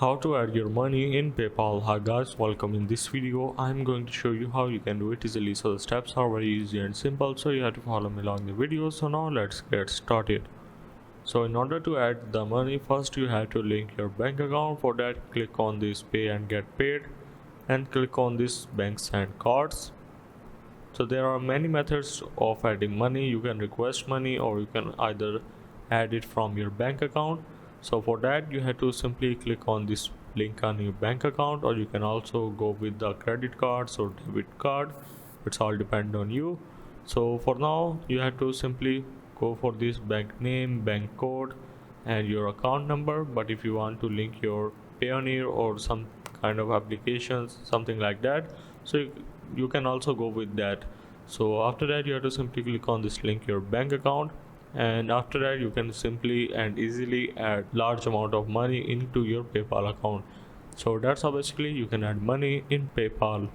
How to add your money in PayPal. Hi guys, welcome. In this video I'm going to show you how you can do it easily. So the steps are very easy and simple, so you have to follow me along the video. So now let's get started. So in order to add the money, first you have to link your bank account. For that, click on this pay and get paid and click on this bank send cards. So there are many methods of adding money. You can request money or you can either add it from your bank account. So for that you have to simply click on this link on your bank account, or you can also go with the credit cards or debit card. It's all depend on you. So for now you have to simply go for this bank name, bank code and your account number. But if you want to link your Payoneer or some kind of applications, something like that, so you can also go with that. So after that you have to simply click on this link your bank account, and after that you can simply and easily add large amount of money into your PayPal account. So that's how basically you can add money in PayPal.